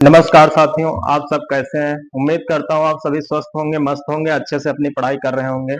नमस्कार साथियों, आप सब कैसे हैं। उम्मीद करता हूं आप सभी स्वस्थ होंगे, मस्त होंगे, अच्छे से अपनी पढ़ाई कर रहे होंगे।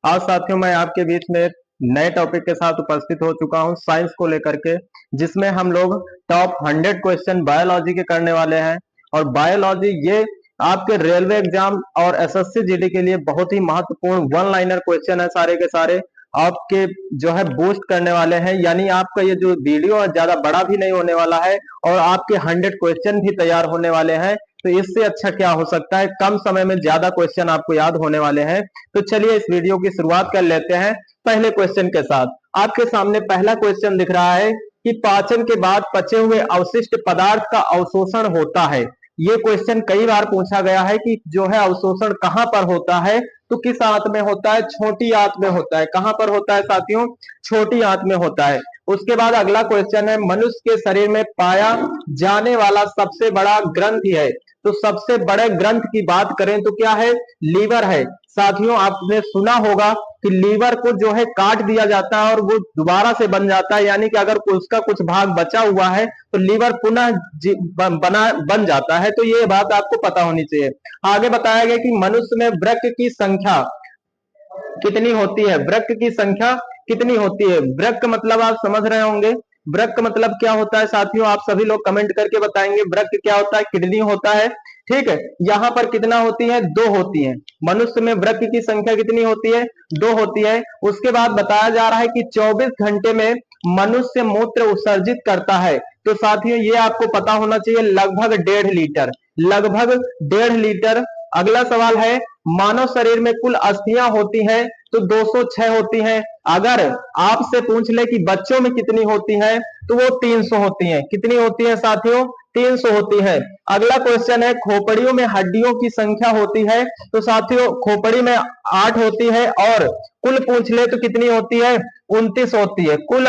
आज साथियों मैं आपके बीच में एक नए टॉपिक के साथ उपस्थित हो चुका हूं साइंस को लेकर के, जिसमें हम लोग टॉप 100 क्वेश्चन बायोलॉजी के करने वाले हैं। और बायोलॉजी ये आपके रेलवे एग्जाम और एसएससी जीडी के लिए बहुत ही महत्वपूर्ण वन लाइनर क्वेश्चन है। सारे के सारे आपके जो है बूस्ट करने वाले हैं, यानी आपका ये जो वीडियो है ज्यादा बड़ा भी नहीं होने वाला है और आपके 100 क्वेश्चन भी तैयार होने वाले हैं। तो इससे अच्छा क्या हो सकता है, कम समय में ज्यादा क्वेश्चन आपको याद होने वाले हैं। तो चलिए इस वीडियो की शुरुआत कर लेते हैं पहले क्वेश्चन के साथ। आपके सामने पहला क्वेश्चन दिख रहा है कि पाचन के बाद पचे हुए अवशिष्ट पदार्थ का अवशोषण होता है। ये क्वेश्चन कई बार पूछा गया है कि जो है अवशोषण कहां पर होता है, तो किस आंत में होता है, छोटी आंत में होता है। कहां पर होता है साथियों, छोटी आंत में होता है। उसके बाद अगला क्वेश्चन है, मनुष्य के शरीर में पाया जाने वाला सबसे बड़ा ग्रंथि है। तो सबसे बड़े ग्रंथ की बात करें तो क्या है, लीवर है। साथियों आपने सुना होगा कि लीवर को जो है काट दिया जाता है और वो दोबारा से बन जाता है, यानी कि अगर उसका कुछ भाग बचा हुआ है तो लीवर पुनः बन जाता है। तो ये बात आपको पता होनी चाहिए। आगे बताया गया कि मनुष्य में वृक्क की संख्या कितनी होती है। वृक्क की संख्या कितनी होती है। वृक्क मतलब आप समझ रहे होंगे, वृक्क मतलब क्या होता है साथियों, आप सभी लोग कमेंट करके बताएंगे वृक्क क्या होता है। किडनी होता है, ठीक है। यहाँ पर कितना होती है, दो होती है। मनुष्य में वृक्क की संख्या कितनी होती है, दो होती है। उसके बाद बताया जा रहा है कि 24 घंटे में मनुष्य मूत्र उत्सर्जित करता है। तो साथियों ये आपको पता होना चाहिए, लगभग 1.5 लीटर, लगभग 1.5 लीटर। अगला सवाल है, मानव शरीर में कुल अस्थियां होती हैं तो 206 होती हैं। अगर आपसे पूछ ले कि बच्चों में कितनी होती हैं तो वो 300 होती हैं। कितनी होती हैं साथियों, 300 होती है। अगला क्वेश्चन है, खोपड़ियों में हड्डियों की संख्या होती है। तो साथियों खोपड़ी में 8 होती है और कुल पूछ ले तो कितनी होती है, 29 होती है। कुल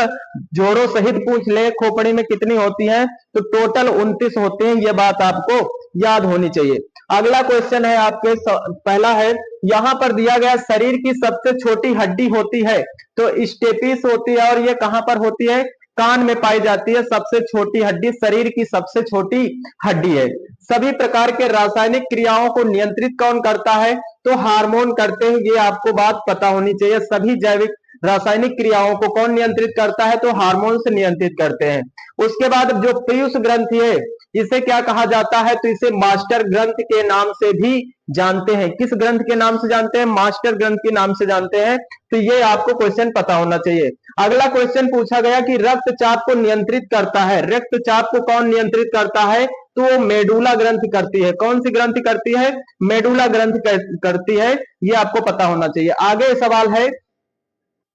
जोड़ों सहित पूछ ले खोपड़ी में कितनी होती है तो टोटल 29 होती है। यह बात आपको याद होनी चाहिए। अगला क्वेश्चन है आपके पहला है, यहां पर दिया गया शरीर की सबसे छोटी हड्डी होती है तो स्टेपिस होती है। और ये कहां पर होती है, कान में पाई जाती है। सबसे छोटी हड्डी शरीर की सबसे छोटी हड्डी है। सभी प्रकार के रासायनिक क्रियाओं को नियंत्रित कौन करता है, तो हार्मोन करते हैं। ये आपको बात पता होनी चाहिए। सभी जैविक रासायनिक क्रियाओं को कौन नियंत्रित करता है, तो हार्मोन से नियंत्रित करते हैं। उसके बाद जो पीयूष ग्रंथि है इसे क्या कहा जाता है, तो इसे मास्टर ग्रंथ के नाम से भी जानते हैं। किस ग्रंथ के नाम से जानते हैं, मास्टर ग्रंथ के नाम से जानते हैं। तो ये आपको क्वेश्चन पता होना चाहिए। अगला क्वेश्चन पूछा गया कि रक्तचाप को नियंत्रित करता है, रक्तचाप को कौन नियंत्रित करता है, तो वो मेडुला ग्रंथि करती है। कौन सी ग्रंथि करती है, मेडुला ग्रंथि करती है। ये आपको पता होना चाहिए। आगे सवाल है,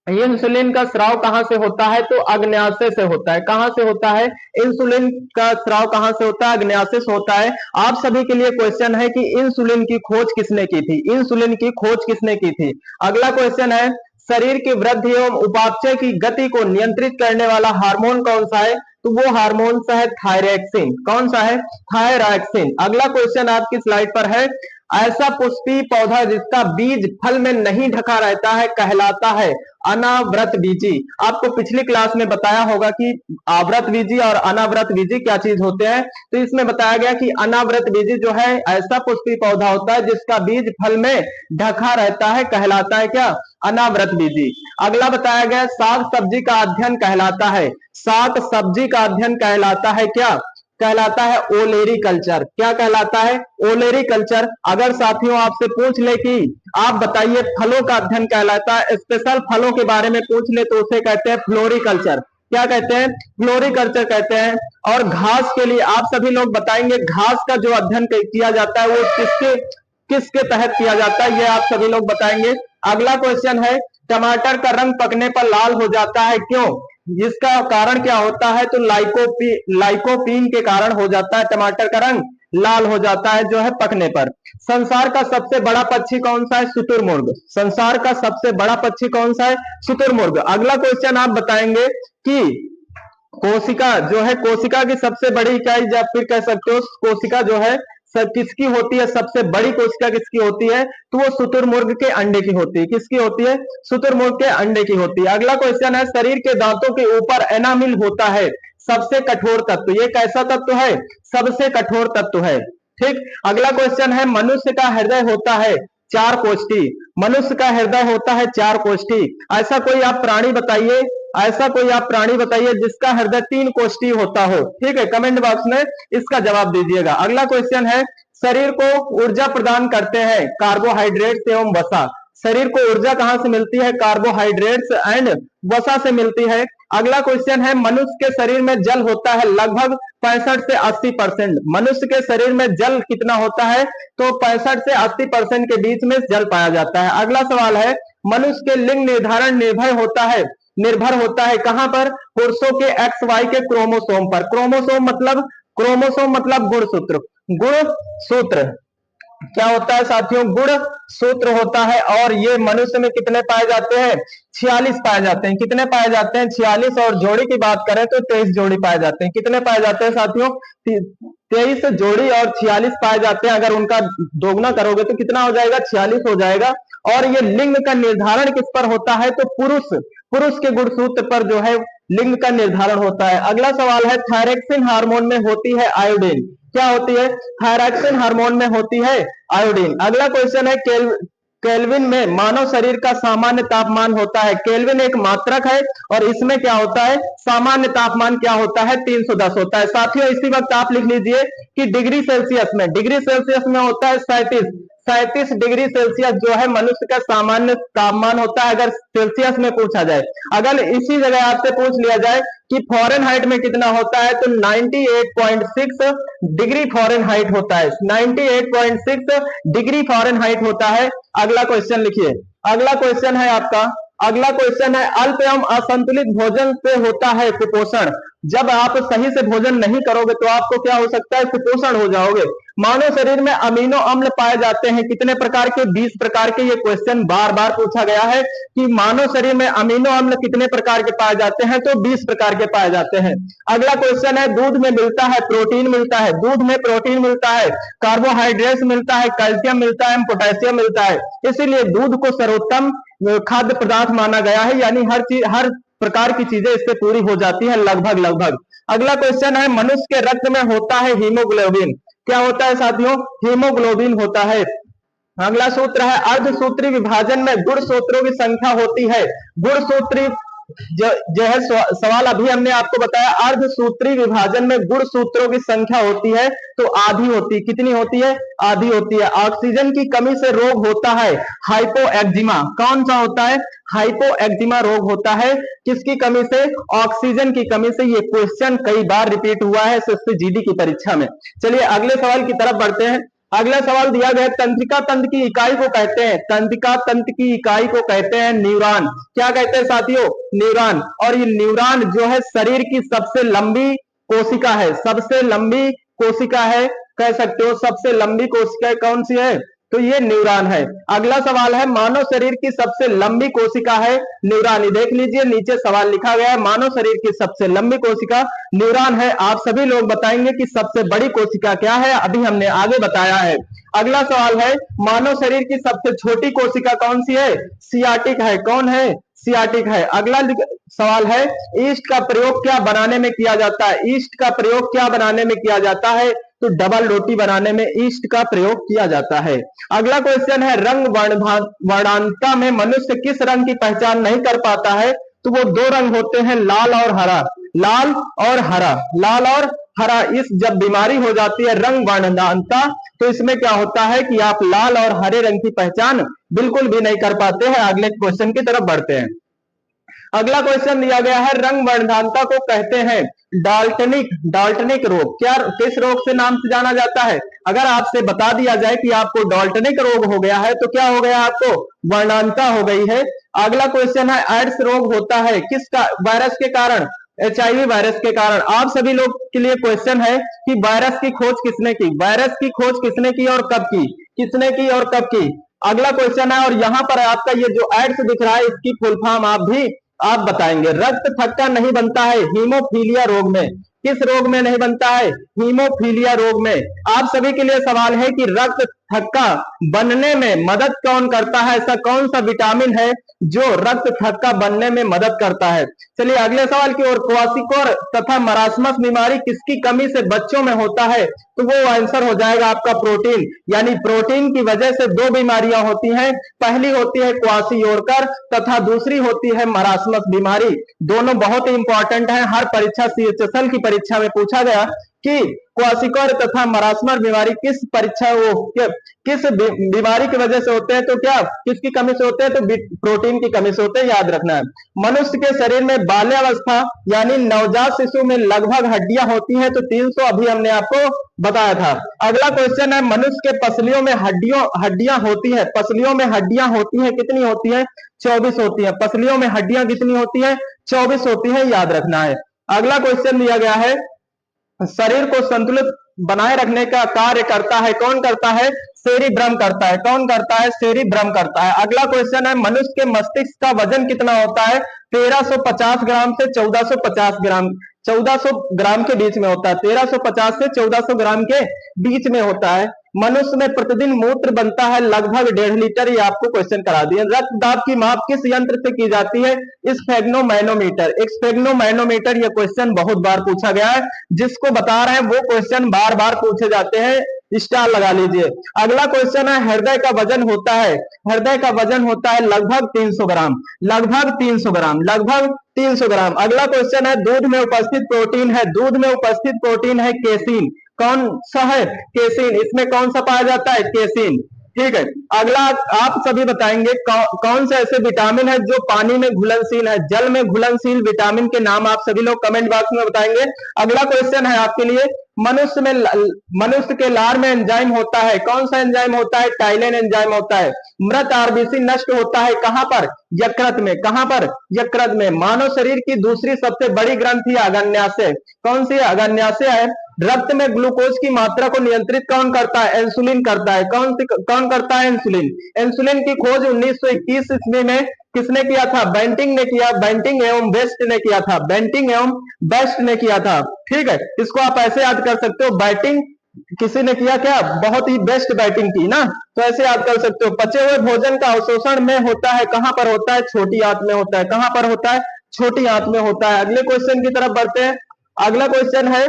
इंसुलिन का स्राव कहां से होता है, तो अग्न्याशय से होता है। कहां से होता है, इंसुलिन का स्राव कहां से होता है, अग्न्याशय से होता है। आप सभी के लिए क्वेश्चन है कि इंसुलिन की खोज किसने की थी, इंसुलिन की खोज किसने की थी। अगला क्वेश्चन है, शरीर की वृद्धि एवं उपापचय की गति को नियंत्रित करने वाला हार्मोन कौन सा है, तो वो हार्मोन सा है थायरॉक्सिन। कौन सा है, थायरॉक्सिन। अगला क्वेश्चन आपकी स्लाइड पर है, ऐसा पुष्पी पौधा जिसका बीज फल में नहीं ढका रहता है कहलाता है अनावृत बीजी। आपको पिछली क्लास में बताया होगा कि आवृत बीजी और अनावृत बीजी क्या चीज होते हैं। तो इसमें बताया गया कि अनावृत बीजी जो है ऐसा पुष्पी पौधा होता है जिसका बीज फल में ढका रहता है, कहलाता है क्या, अनावृत बीजी। अगला बताया गया, साग सब्जी का अध्ययन कहलाता है, साग सब्जी का अध्ययन कहलाता है क्या, कहलाता है ओलेरी कल्चर। क्या कहलाता है, ओलेरी कल्चर। अगर साथियों आपसे पूछ ले कि आप बताइए फलों का अध्ययन कहलाता है, स्पेशल फलों के बारे में पूछ ले तो उसे कहते हैं फ्लोरिकल्चर। क्या कहते हैं, फ्लोरिकल्चर कहते हैं। और घास के लिए आप सभी लोग बताएंगे घास का जो अध्ययन किया जाता है वो किसके किसके तहत किया जाता है, ये आप सभी लोग बताएंगे। अगला क्वेश्चन है, टमाटर का रंग पकने पर लाल हो जाता है क्यों, जिसका कारण क्या होता है, तो लाइकोपीन के कारण हो जाता है, टमाटर का रंग लाल हो जाता है जो है पकने पर। संसार का सबसे बड़ा पक्षी कौन सा है, शुतुरमुर्ग। संसार का सबसे बड़ा पक्षी कौन सा है, शुतुरमुर्ग। अगला क्वेश्चन आप बताएंगे कि कोशिका जो है, कोशिका की सबसे बड़ी इकाई या फिर कह सकते हो कोशिका जो है सब किसकी होती है, सबसे बड़ी कोशिका किसकी होती है, तो वो शुतुरमुर्ग के अंडे की होती है। किसकी होती है, शुतुरमुर्ग के अंडे की होती है। अगला क्वेश्चन है, शरीर के दांतों के ऊपर एनामिल होता है, सबसे कठोर तत्व। ये कैसा तत्व है? सबसे कठोर तत्व है। ठीक। अगला क्वेश्चन है, मनुष्य का हृदय होता है 4 कोष्ठी। मनुष्य का हृदय होता है 4 कोष्ठी। ऐसा कोई आप प्राणी बताइए, ऐसा कोई आप प्राणी बताइए जिसका हृदय 3 कोष्ठी होता हो। ठीक है, कमेंट बॉक्स में इसका जवाब दीजिएगा। अगला क्वेश्चन है, शरीर को ऊर्जा प्रदान करते हैं कार्बोहाइड्रेट्स एवं वसा। शरीर को ऊर्जा कहां से मिलती है? कार्बोहाइड्रेट्स एंड वसा से मिलती है। अगला क्वेश्चन है, मनुष्य के शरीर में जल होता है लगभग 65 से 80%। मनुष्य के शरीर में जल कितना होता है? तो 65 से 80% के बीच में जल पाया जाता है। अगला सवाल है, मनुष्य के लिंग निर्धारण निर्भर होता है कहां पर? पुरुषों के एक्स वाई के क्रोमोसोम पर। क्रोमोसोम मतलब गुणसूत्र। गुणसूत्र क्या होता है साथियों? गुण सूत्र होता है। और ये मनुष्य में कितने पाए जाते हैं? 46 पाए जाते हैं। कितने पाए जाते हैं? 46। और जोड़ी की बात करें तो 23 जोड़ी पाए जाते हैं। कितने पाए जाते हैं साथियों? 23 जोड़ी और 46 पाए जाते हैं। अगर उनका दोगुना करोगे तो कितना हो जाएगा? 46 हो जाएगा। और ये लिंग का निर्धारण किस पर होता है? तो पुरुष के गुणसूत्र पर जो है लिंग का निर्धारण होता है। अगला सवाल है, थायरॉक्सिन हार्मोन में होती है आयोडीन। क्या होती है? थायरॉक्सिन हार्मोन में होती है आयोडीन। अगला क्वेश्चन है, केल्विन में मानव शरीर का सामान्य तापमान होता है। केल्विन एक मात्रक है और इसमें क्या होता है? सामान्य तापमान क्या होता है? 310 होता है। साथियों इसी वक्त आप लिख लीजिए कि डिग्री सेल्सियस में होता है 37 डिग्री सेल्सियस जो है मनुष्य का सामान्य तापमान होता है, अगर सेल्सियस में पूछा जाए। अगर इसी जगह आपसे पूछ लिया जाए कि फॉरेनहाइट में कितना होता है, तो 98.6 डिग्री फॉरेनहाइट होता है। 98.6 डिग्री फॉरेनहाइट होता है। अगला क्वेश्चन लिखिए। अगला क्वेश्चन है आपका, अगला क्वेश्चन है, अल्प एवं असंतुलित भोजन से होता है कुपोषण। जब आप सही से भोजन नहीं करोगे तो आपको क्या हो सकता है? कुपोषण हो जाओगे। मानव शरीर में अमीनो अम्ल पाए जाते हैं कितने प्रकार के? 20 प्रकार के। ये क्वेश्चन बार बार पूछा गया है कि मानव शरीर में अमीनो अम्ल कितने प्रकार के पाए जाते हैं? तो 20 प्रकार के पाए जाते हैं। अगला क्वेश्चन है, दूध में मिलता है प्रोटीन मिलता है। दूध में प्रोटीन मिलता है, कार्बोहाइड्रेट्स मिलता है, कैल्शियम मिलता है, पोटेशियम मिलता है। इसीलिए दूध को सर्वोत्तम खाद्य पदार्थ माना गया है। यानी हर प्रकार की चीजें इससे पूरी हो जाती है लगभग। अगला क्वेश्चन है, मनुष्य के रक्त में होता है हीमोग्लोबिन। क्या होता है साथियों? हीमोग्लोबिन होता है। अगला सूत्र है, अर्धसूत्री विभाजन में गुणसूत्रों की संख्या होती है। गुणसूत्री जो है सवाल अभी हमने आपको बताया, अर्धसूत्री विभाजन में गुणसूत्रों की संख्या होती है तो आधी होती है। कितनी होती है? आधी होती है। ऑक्सीजन की कमी से रोग होता है हाइपोएक्जिमा। कौन सा होता है? हाइपोएक्जिमा रोग होता है। किसकी कमी से? ऑक्सीजन की कमी से। ये क्वेश्चन कई बार रिपीट हुआ है एसएससी जीडी की परीक्षा में। चलिए अगले सवाल की तरफ बढ़ते हैं। अगला सवाल दिया गया, तंत्रिका तंत्र की इकाई को कहते हैं, तंत्रिका तंत्र की इकाई को कहते हैं न्यूरॉन। क्या कहते हैं साथियों? न्यूरॉन। और ये न्यूरॉन जो है शरीर की सबसे लंबी कोशिका है। सबसे लंबी कोशिका है, कह सकते हो सबसे लंबी कोशिका कौन सी है? तो ये न्यूरॉन है। अगला सवाल है, मानव शरीर की सबसे लंबी कोशिका है न्यूरॉन। देख लीजिए नीचे सवाल लिखा गया है, मानव शरीर की सबसे लंबी कोशिका न्यूरॉन है। आप सभी लोग बताएंगे कि सबसे बड़ी कोशिका क्या है, अभी हमने आगे बताया है। अगला सवाल है, मानव शरीर की सबसे छोटी कोशिका कौन सी है? सियाटिक है। कौन है? सियाटिक है। अगला सवाल है, ईस्ट का प्रयोग क्या बनाने में किया जाता है? ईस्ट का प्रयोग क्या बनाने में किया जाता है? तो डबल रोटी बनाने में ईस्ट का प्रयोग किया जाता है। अगला क्वेश्चन है, रंग वर्णांता में मनुष्य किस रंग की पहचान नहीं कर पाता है? तो वो 2 रंग होते हैं, लाल और हरा। लाल और हरा, लाल और हरा। इस जब बीमारी हो जाती है रंग वर्णांता, तो इसमें क्या होता है कि आप लाल और हरे रंग की पहचान बिल्कुल भी नहीं कर पाते हैं। अगले क्वेश्चन की तरफ बढ़ते हैं। अगला क्वेश्चन दिया गया है, रंग वर्णांता को कहते हैं डाल्टनिक रोग। क्या किस रोग से नाम से जाना जाता है? अगर आपसे बता दिया जाए कि आपको डाल्टनिक रोग हो गया है तो क्या हो गया? आपको वर्णांता हो गई है। अगला क्वेश्चन है, एड्स रोग होता है किसका? वायरस के कारण, HIV वायरस के कारण। आप सभी लोग के लिए क्वेश्चन है कि वायरस की खोज किसने की? वायरस की खोज किसने की और कब की? किसने की और कब की? अगला क्वेश्चन है, और यहां पर आपका ये जो एड्स दिख रहा है इसकी फुल फॉर्म आप बताएंगे। रक्त थक्का नहीं बनता है हीमोफीलिया रोग में। किस रोग में नहीं बनता है? हीमोफीलिया रोग में। आप सभी के लिए सवाल है कि रक्त थक्का बनने में मदद कौन करता है? ऐसा कौन सा विटामिन है जो रक्त थक्का बनने में मदद करता है? चलिए अगले सवाल की ओर। क्वासिकोर तथा मरासमस बीमारी किसकी कमी से बच्चों में होता है? तो वो आंसर हो जाएगा आपका प्रोटीन। यानी प्रोटीन की वजह से दो बीमारियां होती हैं, पहली होती है क्वासियोरकर तथा दूसरी होती है मरासमस बीमारी। दोनों बहुत ही इंपॉर्टेंट है, हर परीक्षा सीएचएसएल की परीक्षा में पूछा गया कि क्वासिकोर तथा मरासमस बीमारी किस परीक्षा वो किस बीमारी की वजह से होते हैं? तो क्या किसकी कमी से होते हैं? तो प्रोटीन की कमी से होते हैं, याद रखना है। मनुष्य के शरीर में बाल्यावस्था यानी नवजात शिशु में लगभग हड्डियां होती हैं, तो 300 अभी हमने आपको बताया था। अगला क्वेश्चन है, मनुष्य के पसलियों में हड्डियां होती है, पसलियों में हड्डियां होती हैं, कितनी होती है? 24 होती है। पसलियों में हड्डियां कितनी होती है? 24 होती है, याद रखना है। अगला क्वेश्चन दिया गया है, शरीर को संतुलित बनाए रखने का कार्य करता है, कौन करता है? सेरिब्रम करता है। कौन करता है? सेरिब्रम करता है। अगला क्वेश्चन है, मनुष्य के मस्तिष्क का वजन कितना होता है? 1350 ग्राम से 1450 ग्राम, 1400 ग्राम के बीच में होता है। 1350 से 1400 ग्राम के बीच में होता है। मनुष्य में प्रतिदिन मूत्र बनता है लगभग 1.5 लीटर, ये आपको क्वेश्चन करा दिए। रक्त दाब की माप किस यंत्र से की जाती है? स्फेग्नोमैनोमीटर। स्फेग्नोमैनोमीटर, ये क्वेश्चन बहुत बार पूछा गया है, जिसको बता रहे हैं वो क्वेश्चन बार बार पूछे जाते हैं, स्टार लगा लीजिए। अगला क्वेश्चन है, हृदय का वजन होता है, हृदय का वजन होता है लगभग 300 ग्राम, लगभग 300 ग्राम, लगभग 300 ग्राम। अगला क्वेश्चन है, दूध में उपस्थित प्रोटीन है, दूध में उपस्थित प्रोटीन है केसिन। कौन सा है? केसिन। इसमें कौन सा पाया जाता है? केसिन। ठीक है। अगला आप सभी बताएंगे कौन से ऐसे विटामिन है जो पानी में घुलनशील है? जल में घुलनशील विटामिन के नाम आप सभी लोग कमेंट बॉक्स में बताएंगे। अगला क्वेश्चन है आपके लिए, मनुष्य के लार में एंजाइम होता है, कौन सा एंजाइम होता है? टाइलिन एंजाइम होता है। मृत आरबीसी नष्ट होता है कहां पर? यकृत में। कहां पर? यकृत में। मानव शरीर की दूसरी सबसे बड़ी ग्रंथि अग्न्याशय, कौन सी? अग्न्याशय है। रक्त में ग्लूकोज की मात्रा को नियंत्रित कौन करता है? इंसुलिन करता है। कौन करता है? इंसुलिन। इंसुलिन की खोज 1921 ईस्वी में किसने किया था? बेंटिंग ने किया, बेंटिंग एवं बेस्ट ने किया था, बेंटिंग एवं बेस्ट ने किया था। ठीक है, इसको आप ऐसे याद कर सकते हो, बैटिंग किसी ने किया, क्या? बहुत ही बेस्ट बैटिंग की ना, तो ऐसे याद कर सकते हो। पचे हुए भोजन का अवशोषण में होता है, कहां पर होता है? छोटी आंत में होता है। कहां पर होता है? छोटी आंत में होता है। अगले क्वेश्चन की तरफ बढ़ते हैं। अगला क्वेश्चन है,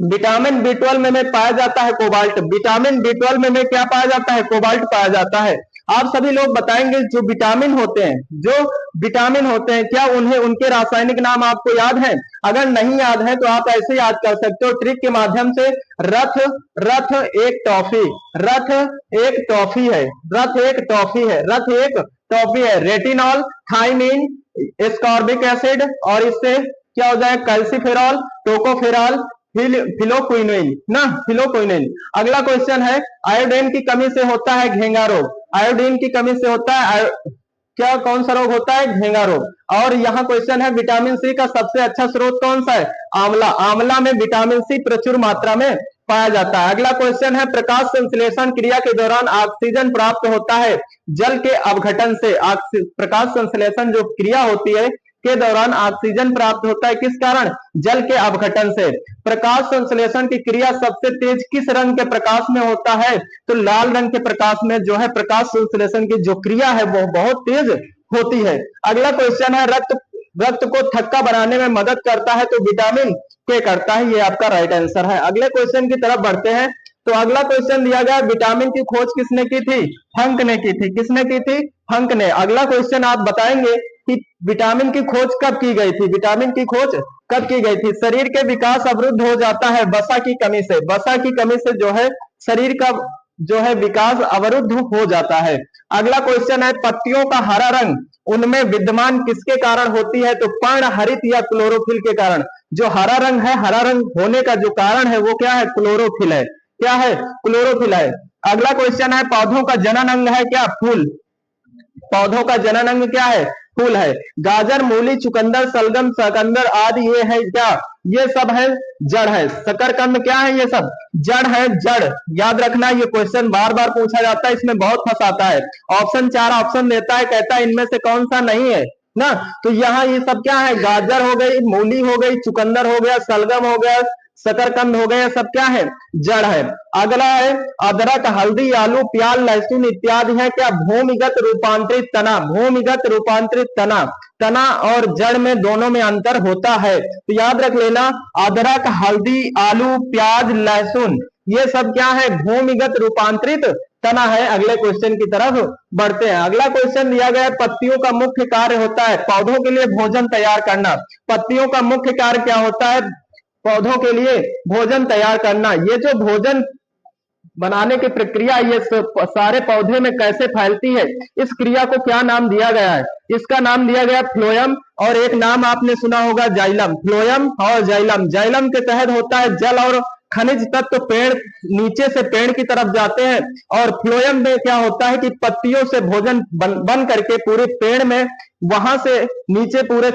विटामिन बी12 में पाया जाता है कोबाल्ट। विटामिन बी12 में क्या पाया जाता है? कोबाल्ट पाया जाता है। आप सभी लोग बताएंगे, जो विटामिन होते हैं, जो विटामिन होते हैं, क्या उन्हें उनके रासायनिक नाम आपको याद है? अगर नहीं याद है तो आप ऐसे याद कर सकते हो ट्रिक के माध्यम से। रथ, रथ एक टॉफी, रथ एक टॉफी है, रथ एक टॉफी है, रथ एक टॉफी है। रेटिनॉल, थाइमिन, एस्कॉर्बिक एसिड, और इससे क्या हो जाए? कैल्सीफेरॉल, टोकोफेरॉल, फिलोक्विनोन ना, फिलोक्विनोन। अगला क्वेश्चन है, आयोडीन की कमी से होता है घेंगा रोग। आयोडीन की कमी से होता है क्या? कौन सा रोग होता है? घेंगा रोग। और यहाँ क्वेश्चन है, विटामिन सी का सबसे अच्छा स्रोत कौन सा है? आंवला। आंवला में विटामिन सी प्रचुर मात्रा में पाया जाता है। अगला क्वेश्चन है, प्रकाश संश्लेषण क्रिया के दौरान ऑक्सीजन प्राप्त होता है जल के अवघटन से। प्रकाश संश्लेषण जो क्रिया होती है के दौरान ऑक्सीजन प्राप्त होता है, किस कारण? जल के अवघटन से। प्रकाश संश्लेषण की क्रिया सबसे तेज किस रंग के प्रकाश में होता है? तो लाल रंग के प्रकाश में जो है प्रकाश संश्लेषण की जो क्रिया है वो बहुत तेज होती है। अगला क्वेश्चन है, रक्त को थक्का बनाने में मदद करता है, तो विटामिन के करता है, ये आपका राइट आंसर है। अगले क्वेश्चन की तरफ बढ़ते हैं। तो अगला क्वेश्चन दिया गया, विटामिन की खोज किसने की थी? फंक ने की थी। किसने की थी? फंक ने। अगला क्वेश्चन आप बताएंगे कि विटामिन की खोज कब की गई थी? विटामिन की खोज कब की गई थी? शरीर के विकास अवरुद्ध हो जाता है वसा की कमी से। वसा की कमी से जो है शरीर का जो है विकास अवरुद्ध हो जाता है। अगला क्वेश्चन है, पत्तियों का हरा रंग उनमें विद्यमान किसके कारण होती है? तो पर्ण हरित या क्लोरोफिल के कारण। जो हरा रंग है, हरा रंग होने का जो कारण है वो क्या है? क्लोरोफिल है। क्या है? क्लोरोफिल है। अगला क्वेश्चन है, पौधों का जनन अंग है क्या? फूल। पौधों का जनन अंग क्या है? फूल है। गाजर, मूली, चुकंदर, सलगम, शकंदर आदि ये है क्या? ये सब है जड़ है। शकरकंद क्या है? ये सब जड़ है, जड़। याद रखना, ये क्वेश्चन बार बार पूछा जाता है, इसमें बहुत फंसाता है। ऑप्शन 4 ऑप्शन देता है, कहता है इनमें से कौन सा नहीं है ना, तो यहाँ ये सब क्या है? गाजर हो गई, मूली हो गई, चुकंदर हो गया, सलगम हो गया, शकरकंद हो गए, ये सब क्या है, जड़ है। अगला है अदरक, हल्दी, आलू, प्याज, लहसुन इत्यादि है क्या, भूमिगत रूपांतरित तना। भूमिगत रूपांतरित तना, तना और जड़ में दोनों में अंतर होता है, तो याद रख लेना अदरक, हल्दी, आलू, प्याज, लहसुन ये सब क्या है, भूमिगत रूपांतरित तना है। अगले क्वेश्चन की तरफ बढ़ते हैं। अगला क्वेश्चन दिया गया है, पत्तियों का मुख्य कार्य होता है पौधों के लिए भोजन तैयार करना। पत्तियों का मुख्य कार्य क्या होता है, पौधों के लिए भोजन तैयार करना। ये जो भोजन बनाने की प्रक्रिया ये सारे पौधे में कैसे फैलती है, इस क्रिया को क्या नाम दिया गया है, इसका नाम दिया गया फ्लोएम, और एक नाम आपने सुना होगा जाइलम। फ्लोएम और जाइलम, जाइलम के तहत होता है जल और खनिज तत्व पेड़ नीचे से पेड़ की तरफ जाते हैं, और फ्लोएम में क्या होता है कि पत्तियों से भोजन बन करके पूरे पेड़ में वहां से नीचे पूरे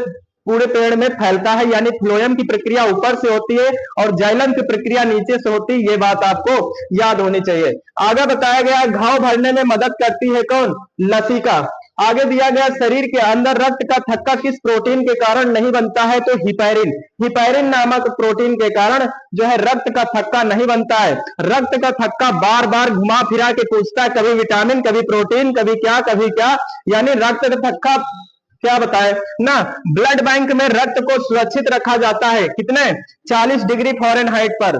पूरे पेड़ में फैलता है। यानी फ्लोएम की प्रक्रिया ऊपर से होती है और जाइलम की प्रक्रिया नीचे से होती है, ये बात आपको याद होनी चाहिए। आगे बताया गया घाव भरने में मदद करती है कौन, लसिका। आगे दिया गया शरीर के अंदर रक्त का थक्का किस प्रोटीन के कारण नहीं बनता है, तो हिपैरिन। हिपैरिन नामक प्रोटीन के कारण जो है रक्त का थक्का नहीं बनता है। रक्त का थक्का बार बार घुमा फिरा के पूछता है, कभी विटामिन, कभी प्रोटीन, कभी क्या, यानी रक्त का थक्का क्या बताए ना। ब्लड बैंक में रक्त को सुरक्षित रखा जाता है कितने, 40 डिग्री फ़ारेनहाइट पर।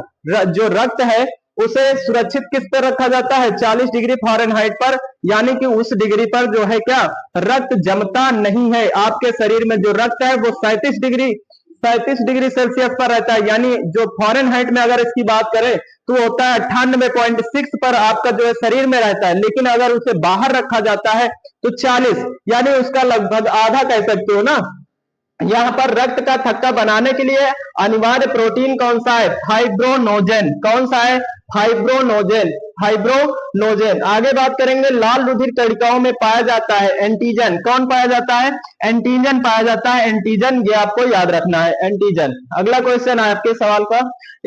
जो रक्त है उसे सुरक्षित किस पर रखा जाता है, 40 डिग्री फ़ारेनहाइट पर, यानी कि उस डिग्री पर जो है क्या, रक्त जमता नहीं है। आपके शरीर में जो रक्त है वो 37 डिग्री सेल्सियस पर रहता है, यानी जो फ़ारेनहाइट में अगर इसकी बात करें तो होता है 98.6 पर आपका जो है शरीर में रहता है, लेकिन अगर उसे बाहर रखा जाता है तो 40, यानी उसका लगभग आधा कह सकते हो ना। यहाँ पर रक्त का थक्का बनाने के लिए अनिवार्य प्रोटीन कौन सा है, फाइब्रोनोजेन। कौन सा है, फाइब्रोनोजेन, फाइब्रोनोजेन। आगे बात करेंगे लाल रुधिर कणिकाओं में पाया जाता है एंटीजन। कौन पाया जाता है, एंटीजन पाया जाता है, एंटीजन, ये आपको याद रखना है, एंटीजन। अगला क्वेश्चन है आपके सवाल का,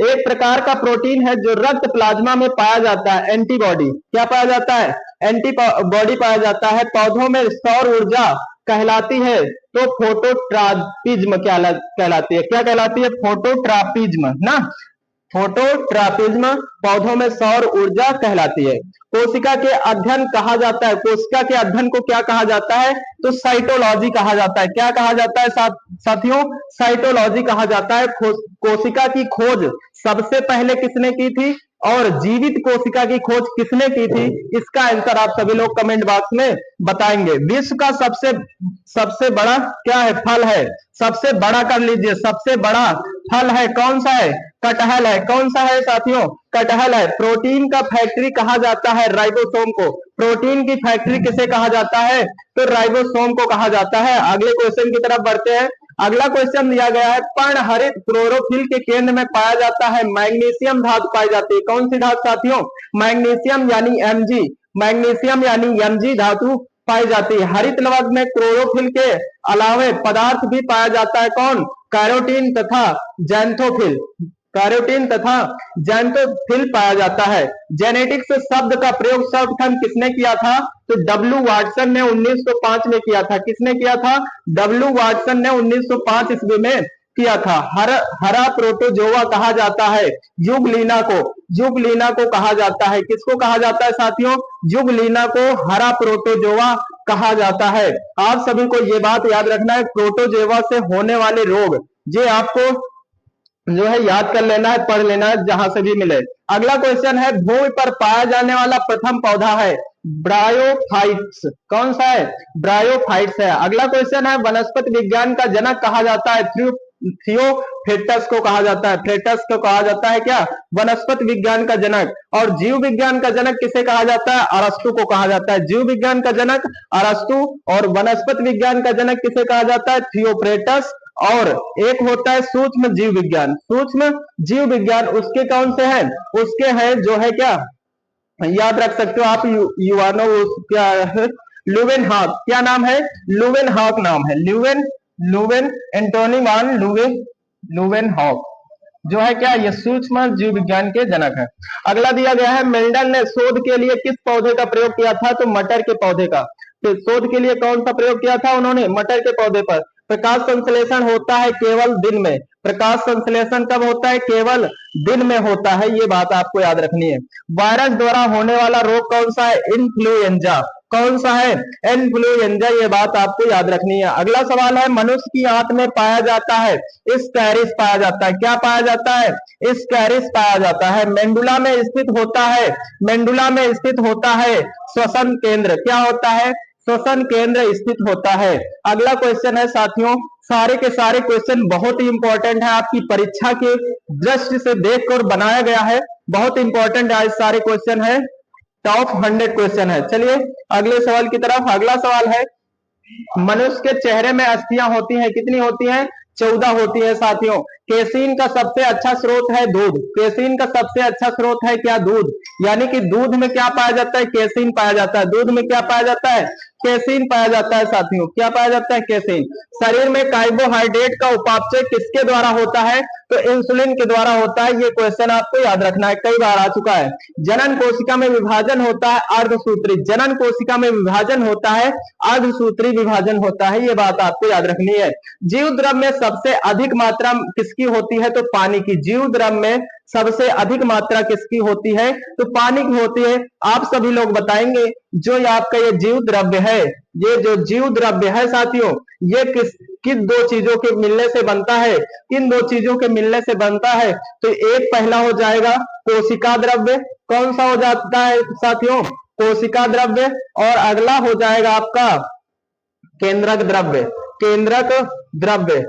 एक प्रकार का प्रोटीन है जो रक्त प्लाज्मा में पाया जाता है, एंटीबॉडी। क्या पाया जाता है, एंटीबॉडी पाया जाता है। पौधों में सौर ऊर्जा कहलाती है तो फोटोट्रापिज्म क्या कहलाती है, क्या कहलाती है, फोटोट्रापिज्म ना, फोटोट्रापिज्म पौधों में सौर ऊर्जा कहलाती है। कोशिका के अध्ययन कहा जाता है, कोशिका के अध्ययन को क्या कहा जाता है, तो साइटोलॉजी कहा जाता है। क्या कहा जाता है साथियों, साइटोलॉजी कहा जाता है। कोशिका की खोज सबसे पहले किसने की थी, और जीवित कोशिका की खोज किसने की थी, इसका आंसर आप सभी लोग कमेंट बॉक्स में बताएंगे। विश्व का सबसे बड़ा क्या है, फल है, सबसे बड़ा कर लीजिए, सबसे बड़ा फल है कौन सा है, कटहल है। कौन सा है साथियों, कटहल है। प्रोटीन का फैक्ट्री कहा जाता है राइबोसोम को। प्रोटीन की फैक्ट्री किसे कहा जाता है, तो राइबोसोम को कहा जाता है। अगले क्वेश्चन की तरफ बढ़ते हैं। अगला क्वेश्चन दिया गया है, पर्णहरित क्लोरोफिल के केंद्र में पाया जाता है मैग्नीशियम धातु पाई जाती है। कौन सी धातु साथियों, मैग्नीशियम यानी Mg, मैग्नीशियम यानी Mg धातु पाई जाती है। हरित लवण में क्लोरोफिल के अलावे पदार्थ भी पाया जाता है, कौन, कैरोटीन तथा जैंथोफिल, कैरोटीन तथा जैंथोफिल पाया जाता है। जेनेटिक्स शब्द का प्रयोग सर्वप्रथम किसने किया था, तो डब्ल्यू वाटसन ने 1905 में किया था। किसने किया था, डब्ल्यू वाटसन ने 1905 ईस्वी में किया था। हरा प्रोटोजोआ कहा जाता है जुगलीना को, जुगलीना को कहा जाता है। किसको कहा जाता है साथियों, जुगलीना को हरा प्रोटोजोआ कहा जाता है। आप सभी को ये बात याद रखना है, प्रोटोजोआ से होने वाले रोग ये आपको जो है याद कर लेना है, पढ़ लेना है जहां से भी मिले। अगला क्वेश्चन है, भूमि पर पाया जाने वाला प्रथम पौधा है ब्रायोफाइट्स। कौन सा है, ब्रायोफाइट्स है। अगला क्वेश्चन है, वनस्पति विज्ञान का जनक कहा जाता है थियोफ्रेटस को कहा जाता है, फ्रेटस को कहा जाता है क्या, वनस्पति विज्ञान का जनक। और जीव विज्ञान का जनक किसे कहा जाता है, अरस्तु को कहा जाता है। जीव विज्ञान का जनक अरस्तु, और वनस्पति विज्ञान का जनक किसे कहा जाता है, थियोफ्रेटस। और एक होता है सूक्ष्म जीव विज्ञान, सूक्ष्म जीव विज्ञान उसके कौन से हैं, उसके हैं जो है क्या, याद रख सकते हो आप युवानो, क्या है, लुवेन हॉक। क्या नाम है, लुवेन हॉक नाम है, लुवेन एंटोनी वन लुवेन हॉक जो है क्या, ये सूक्ष्म जीव विज्ञान के जनक है। अगला दिया गया है, मेंडल ने शोध के लिए किस पौधे का प्रयोग किया था, तो मटर के पौधे का। तो शोध के लिए कौन सा प्रयोग किया था उन्होंने, मटर के पौधे पर। प्रकाश संश्लेषण होता है केवल दिन में। प्रकाश संश्लेषण कब होता है? केवल दिन में होता है, ये बात आपको याद रखनी है। वायरस द्वारा होने वाला रोग कौन सा है? इन्फ्लुएंजा। कौन सा है? इन्फ्लुएंजा, ये बात आपको याद रखनी है। अगला सवाल है, मनुष्य की आंत में पाया जाता है स्कैरिस पाया जाता है। क्या पाया जाता है? स्कैरिस पाया जाता है। मेंडुला में स्थित होता है, मेंडुला में स्थित होता है श्वसन केंद्र। क्या होता है? श्वसन केंद्र स्थित होता है। अगला क्वेश्चन है साथियों, सारे के सारे क्वेश्चन बहुत ही इंपॉर्टेंट है, आपकी परीक्षा के दृष्टि से देखकर बनाया गया है, बहुत इंपॉर्टेंट आज सारे क्वेश्चन है, टॉप 100 क्वेश्चन है। चलिए अगले सवाल की तरफ। अगला सवाल है, मनुष्य के चेहरे में अस्थियां होती हैं, कितनी होती हैं? 14 होती है साथियों। केसीन का सबसे अच्छा स्रोत है दूध। केसीन का सबसे अच्छा स्रोत है क्या? दूध। यानी कि दूध में क्या पाया जाता है? केसीन पाया जाता है। दूध में क्या पाया जाता है? केसीन पाया जाता है साथियों। क्या पाया जाता है? केसीन। शरीर में कार्बोहाइड्रेट का उपापचय किसके द्वारा होता है? तो इंसुलिन के द्वारा होता है। ये क्वेश्चन आपको याद रखना है, कई बार आ चुका है। जनन कोशिका में विभाजन होता है अर्धसूत्री। जनन कोशिका में विभाजन होता है, अर्धसूत्री विभाजन होता है, ये बात आपको याद रखनी है। जीव द्रव में सबसे अधिक मात्रा किसकी होती है? तो पानी की। जीव द्रव में सबसे अधिक मात्रा किसकी होती है? तो पानी की होती है। आप सभी लोग बताएंगे जो ये आपका ये जीव द्रव्य है, ये जो जीव द्रव्य है साथियों, ये किन दो चीजों के मिलने से बनता है? किन दो चीजों के मिलने से बनता है? तो एक पहला हो जाएगा कोशिका द्रव्य। कौन सा हो जाता है साथियों? कोशिका द्रव्य। और अगला हो जाएगा आपका केंद्रक द्रव्य। केंद्रक द्रव्य,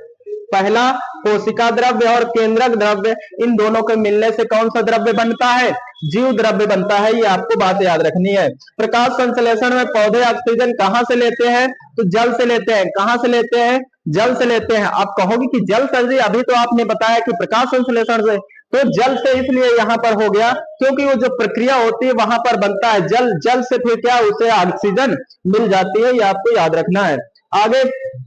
पहला कोशिका द्रव्य और केंद्रक द्रव्य, इन दोनों के मिलने से कौन सा द्रव्य बनता है? जीव द्रव्य बनता है, ये आपको बात याद रखनी है। प्रकाश संश्लेषण में पौधे ऑक्सीजन कहां से लेते हैं? तो जल से लेते हैं। कहां से लेते हैं? जल से लेते हैं। आप कहोगे कि जल सर जी, अभी तो आपने बताया कि प्रकाश संश्लेषण से, तो जल से इसलिए यहां पर हो गया क्योंकि वो जो प्रक्रिया होती है वहां पर बनता है जल। जल से फिर क्या, उसे ऑक्सीजन मिल जाती है, ये आपको याद रखना है। आगे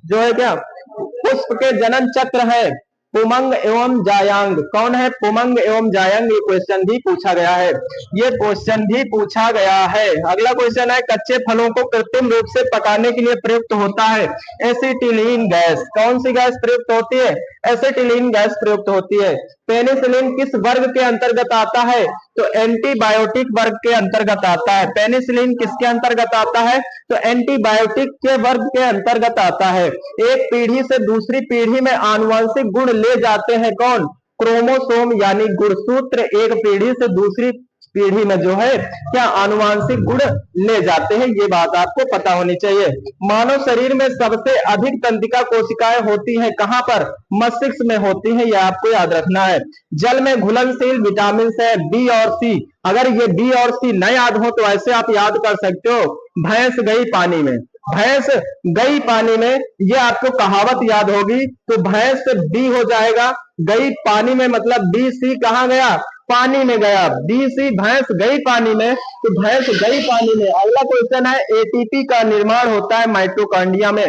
जो है क्या, पुष्प के जनन चक्र है पुमंग एवं जायांग। कौन है? पुमंग एवं जायांग। ये क्वेश्चन भी पूछा गया है, ये क्वेश्चन भी पूछा गया है। अगला क्वेश्चन है, कच्चे फलों को कृत्रिम रूप से पकाने के लिए प्रयुक्त होता है एसिटिलीन गैस। कौन सी गैस प्रयुक्त होती है? एसिटिलीन गैस प्रयुक्त होती है। पेनिसिलिन किस वर्ग के अंतर्गत आता है? तो एंटीबायोटिक वर्ग के अंतर्गत आता है। पेनिसिलिन किसके अंतर्गत आता है? तो एंटीबायोटिक के वर्ग के अंतर्गत आता है। एक पीढ़ी से दूसरी पीढ़ी में आनुवंशिक गुण ले जाते हैं कौन? क्रोमोसोम यानी गुणसूत्र एक पीढ़ी से दूसरी पीढ़ी में जो है क्या आनुवांशिक गुण ले जाते हैं, ये बात आपको पता होनी चाहिए। मानव शरीर में सबसे अधिक तंत्रिका कोशिकाएं होती हैं कहां पर? मस्तिष्क में होती हैं, यह आपको याद रखना है। जल में घुलनशील विटामिन है बी और सी। अगर ये बी और सी न याद हो तो ऐसे आप याद कर सकते हो, भैंस गई पानी में, भैंस गई पानी में, ये आपको कहावत याद होगी। तो भैंस बी हो जाएगा, गई पानी में, मतलब बी सी कहां गया? पानी में गया। बी सी भैंस गई पानी में, तो भैंस गई पानी में। अगला क्वेश्चन है, एटीपी का निर्माण होता है माइटोकॉन्ड्रिया में।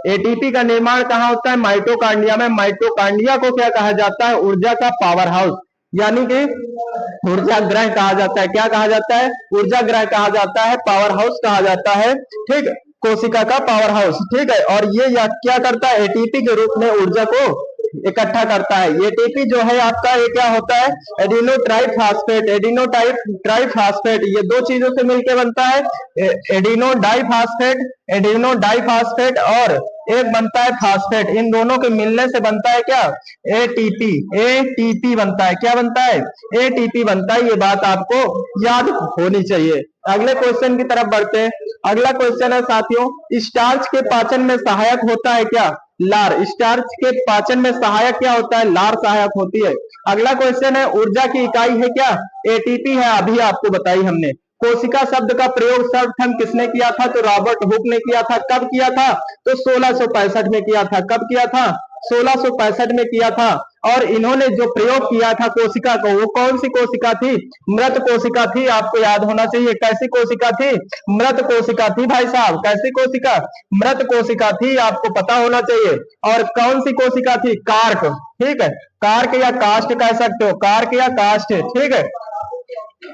एटीपी का निर्माण कहां होता है? माइटोकॉन्ड्रिया में। माइटोकॉन्ड्रिया को क्या कहा जाता है? ऊर्जा का पावर हाउस, यानी कि ऊर्जा ग्रह कहा जाता है। क्या कहा जाता है? ऊर्जा ग्रह कहा जाता है, पावर हाउस कहा जाता है, ठीक, कोशिका का पावर हाउस, ठीक है। और ये क्या करता है? एटीपी के रूप में ऊर्जा को इकट्ठा करता है। एटीपी जो है आपका, ये क्या होता है? Adeno triphosphate. एडिनो ट्राइफॉस्फेट, ये दो चीजों से मिलकर बनता है, एडिनो डाइफॉस्फेट, एडिनो डाइफॉस्फेट, और एक बनता है फास्फेट। इन दोनों के मिलने से बनता है क्या? एटीपी। एटीपी बनता है। क्या बनता है? एटीपी बनता है, ये बात आपको याद होनी चाहिए। अगले क्वेश्चन की तरफ बढ़ते हैं। अगला क्वेश्चन है साथियों, स्टार्च के पाचन में सहायक होता है क्या? लार। स्टार्च के पाचन में सहायक क्या होता है? लार सहायक होती है। अगला क्वेश्चन है, ऊर्जा की इकाई है क्या? एटीपी है, अभी आपको बताई हमने। कोशिका शब्द का प्रयोग सर्वप्रथम किसने किया था? तो रॉबर्ट हुक ने किया था। कब किया था? तो 1665 में किया था। कब किया था? 1665 में किया था। और इन्होंने जो प्रयोग किया था कोशिका को, वो कौन सी कोशिका थी? मृत कोशिका थी, आपको याद होना चाहिए। कैसी कोशिका थी? मृत कोशिका थी भाई साहब। कैसी कोशिका? मृत कोशिका थी, आपको पता होना चाहिए। और कौन सी कोशिका थी? कार्क, ठीक है, कार्क या कास्ट कह सकते हो, कार्क या कास्ट, ठीक है।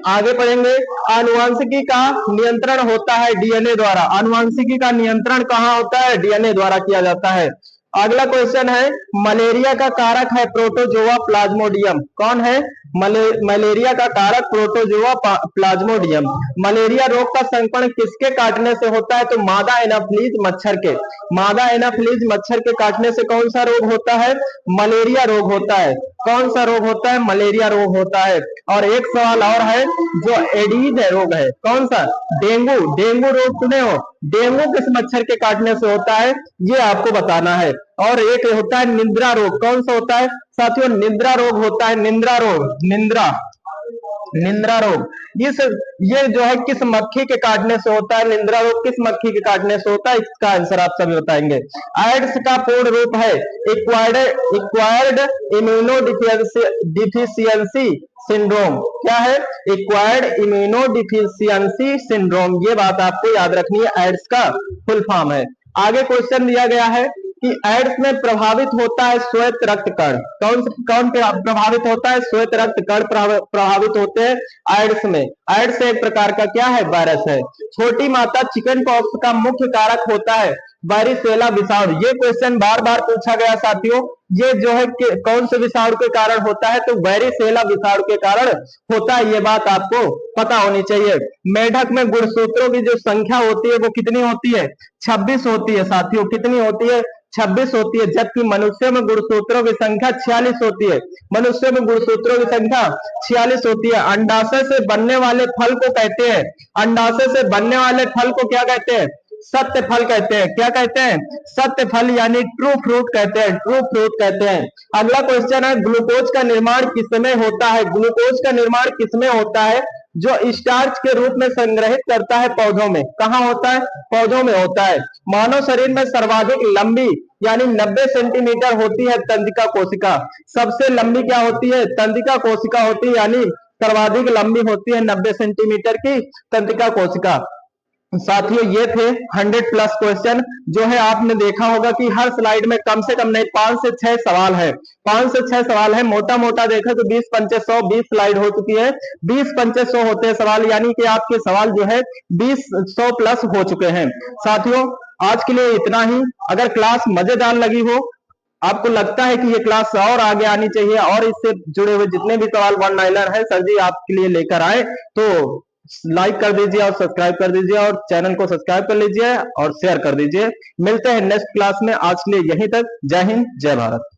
आगे पढ़ेंगे, आनुवंशिकी का नियंत्रण होता है डीएनए द्वारा। आनुवंशिकी का नियंत्रण कहां होता है? डीएनए द्वारा किया जाता है। अगला क्वेश्चन है, मलेरिया का कारक है प्रोटोजोआ प्लाज्मोडियम। कौन है? मलेरिया का कारक प्रोटोजोआ प्लाज्मोडियम। मलेरिया रोग का संक्रमण किसके काटने से होता है? तो मादा एनाफ्लीज मच्छर के। मादा एनाफ्लीज मच्छर के काटने से कौन सा रोग होता है? मलेरिया रोग होता है। कौन सा रोग होता है? मलेरिया रोग होता है। और एक सवाल और है, जो एडीज रोग है, कौन सा? डेंगू। डेंगू रोग सुने हो? डेंगू किस मच्छर के काटने से होता है, ये आपको बताना है। और एक होता है निद्रा रोग। कौन सा होता है साथियों? निद्रा रोग होता है। निद्रा रोग, निद्रा निद्रा रोग ये जो है किस मक्खी के काटने से होता है? निद्रा रोग किस मक्खी के काटने से होता है? इसका आंसर आप सभी बताएंगे। एड्स का पूर्ण रूप है एक्वायर्ड इम्यूनो डिफिशियंसी सिंड्रोम। क्या है? Acquired immuno deficiency syndrome. ये बात आपको याद रखनी है, एड्स का फुल फॉर्म है। आगे क्वेश्चन दिया गया है कि एड्स में प्रभावित होता है श्वेत रक्त कण। कौन प्रभावित होता है? श्वेत रक्त कण प्रभावित होते हैं एड्स में। एड्स एक प्रकार का क्या है? वायरस है। छोटी माता चिकन पॉक्स का मुख्य कारक होता है वारिसेला विषाणु। ये क्वेश्चन बार बार पूछा गया साथियों। ये जो है कि कौन से विषाणु के कारण होता है? तो वारिसेला विषाणु के कारण होता है। ये बात आपको पता होनी चाहिए। मेढक में गुणसूत्रों की जो संख्या होती है वो कितनी होती है? 26 होती है साथियों। कितनी होती है? 26 होती है। जबकि मनुष्य में गुणसूत्रों की संख्या 46 होती है। मनुष्य में गुणसूत्रों की संख्या 46 होती है। अंडाशय से बनने वाले फल को कहते हैं, अंडाशय से बनने वाले फल को क्या कहते हैं? सत्य फल कहते हैं। क्या कहते हैं? सत्य फल यानी ट्रू फ्रूट कहते हैं। ट्रू फ्रूट कहते हैं। अगला क्वेश्चन है, ग्लूकोज का निर्माण किसमें होता है? ग्लूकोज का निर्माण किसमें होता है? जो स्टार्च के रूप में संग्रहित करता है पौधों में। कहां होता है? पौधों में होता है। मानव शरीर में सर्वाधिक लंबी यानी 90 सेंटीमीटर होती है तंत्रिका कोशिका। सबसे लंबी क्या होती है? तंत्रिका कोशिका होती है, यानी सर्वाधिक लंबी होती है 90 सेंटीमीटर की तंत्रिका कोशिका। साथियों ये थे 100+ क्वेश्चन। जो है आपने देखा होगा कि हर स्लाइड में कम से कम नहीं 5 से 6 सवाल है। 5 से 6 सवाल है। मोटा मोटा देखा तो 20 पंचे 100, 20 स्लाइड हो चुकी है। 20 पंचे 100 होते हैं सवाल, यानी कि आपके सवाल जो है 20 100+ हो चुके हैं। साथियों आज के लिए इतना ही। अगर क्लास मजेदार लगी हो, आपको लगता है कि ये क्लास और आगे आनी चाहिए और इससे जुड़े हुए जितने भी सवाल वन लाइनर है सर जी आपके लिए लेकर आए, तो लाइक कर दीजिए और सब्सक्राइब कर दीजिए और चैनल को सब्सक्राइब कर लीजिए और शेयर कर दीजिए। मिलते हैं नेक्स्ट क्लास में। आज के लिए यहीं तक। जय हिंद, जय भारत।